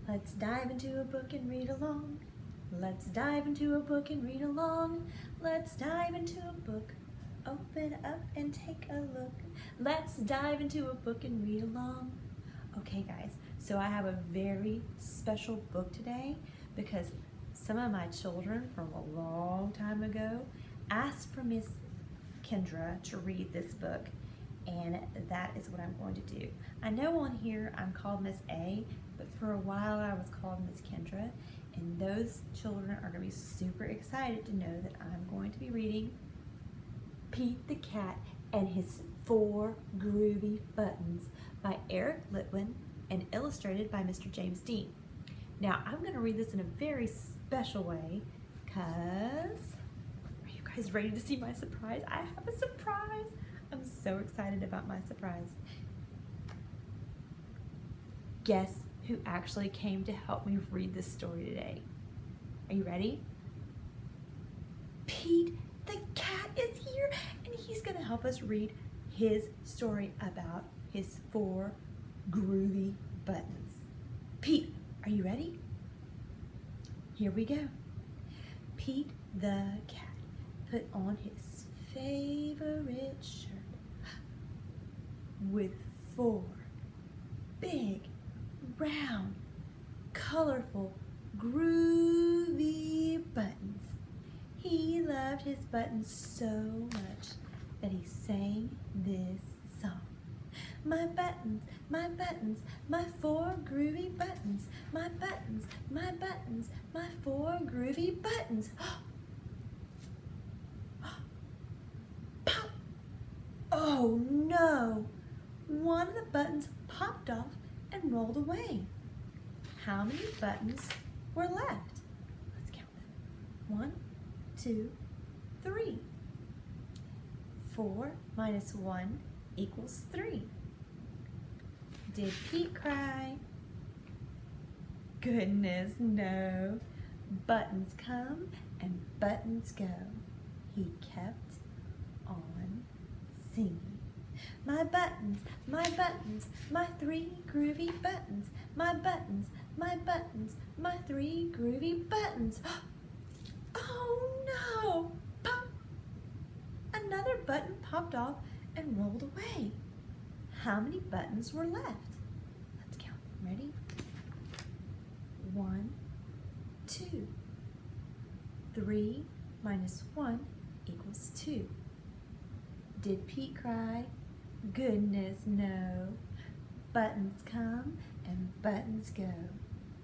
Let's dive into a book and read along. Let's dive into a book and read along. Let's dive into a book. Open up and take a look. Let's dive into a book and read along. Okay guys, so I have a very special book today because some of my children from a long time ago asked for Miss Kendra to read this book, and that is what I'm going to do. I know on here I'm called Miss A, but for a while I was called Miss Kendra, and those children are going to be super excited to know that I'm going to be reading Pete the Cat and His 4 Groovy Buttons by Eric Litwin and illustrated by Mr. James Dean. Now I'm going to read this in a very special way because, are you guys ready to see my surprise? I have a surprise. I'm so excited about my surprise. Guess who actually came to help me read this story today? Are you ready? Pete the Cat is here, and he's going to help us read his story about his 4 groovy buttons. Pete, are you ready? Here we go. Pete the Cat put on his favorite shirt with 4 big, round, colorful, groovy buttons. He loved his buttons so much that he sang this song. My buttons, my 4 groovy buttons. My buttons, my 4 groovy buttons. Pop! Oh no! One of the buttons popped off and rolled away. How many buttons were left? Let's count them. 1, 2, 3. 4 minus 1 equals 3. Did Pete cry? Goodness, no. Buttons come and buttons go. He kept on singing. My buttons, my 3 groovy buttons. My buttons, my 3 groovy buttons. Oh no! Pop! Another button popped off and rolled away. How many buttons were left? Let's count them. Ready? 1, 2. 3 minus 1 equals 2. Did Pete cry? Goodness, no. Buttons come and buttons go.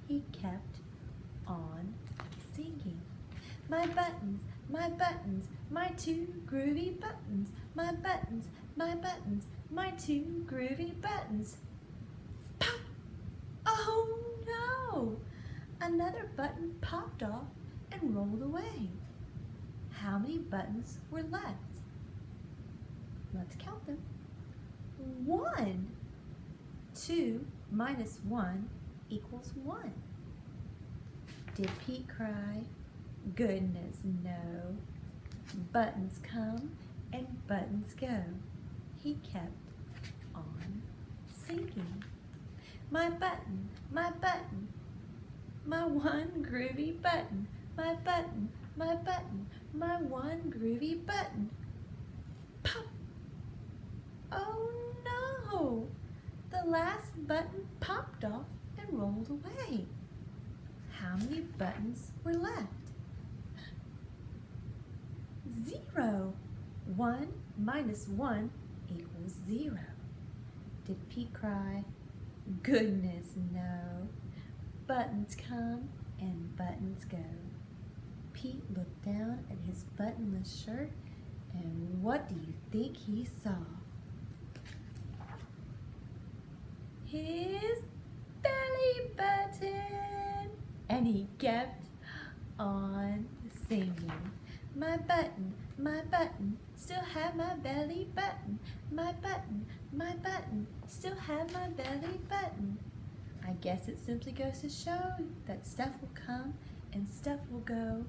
He kept on singing. My buttons, my 2 groovy buttons. My buttons, my 2 groovy buttons. Pop! Oh no! Another button popped off and rolled away. How many buttons were left? Let's count them. 1. 2 minus 1 equals 1. Did Pete cry? Goodness, no. Buttons come and buttons go. He kept on singing. My button, my 1 groovy button. My button, my 1 groovy button. Pop! Oh no! The last button popped off and rolled away. How many buttons were left? 0. 1 minus 1 equals 0. Did Pete cry? Goodness, no. Buttons come and buttons go. Pete looked down at his buttonless shirt, and what do you think he saw? His belly button! And he kept on singing. My button, still have my belly button. My button, still have my belly button. I guess it simply goes to show that stuff will come and stuff will go.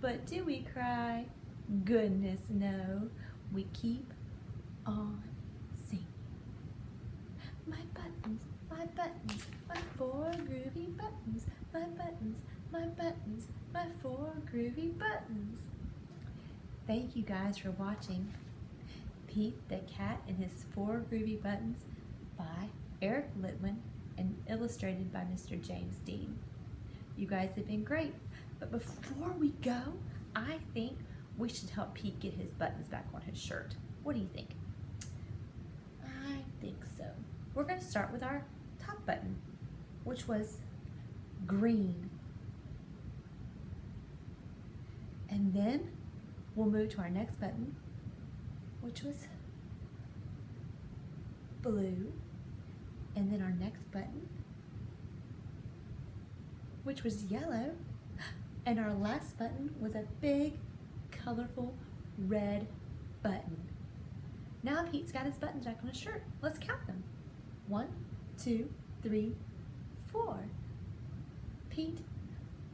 But do we cry? Goodness, no. We keep on singing. My button. buttons, my buttons, my 4 groovy buttons, my buttons, my buttons, my 4 groovy buttons. Thank you guys for watching Pete the Cat and His 4 Groovy Buttons by Eric Litwin and illustrated by Mr. James Dean. You guys have been great, but before we go, I think we should help Pete get his buttons back on his shirt. What do you think? I think so. We're going to start with our top button, which was green. And then we'll move to our next button, which was blue. And then our next button, which was yellow. And our last button was a big, colorful red button. Now Pete's got his buttons back on his shirt. Let's count them. 1, 2, 3, 4. Pete,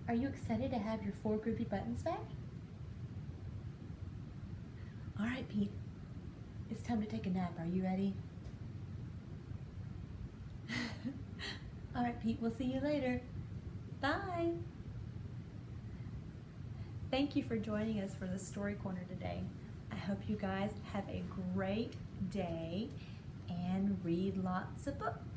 are you excited to have your 4 groovy buttons back? All right, Pete, it's time to take a nap. Are you ready? All right, Pete, we'll see you later. Bye. Thank you for joining us for the Story Corner today. I hope you guys have a great day and read lots of books.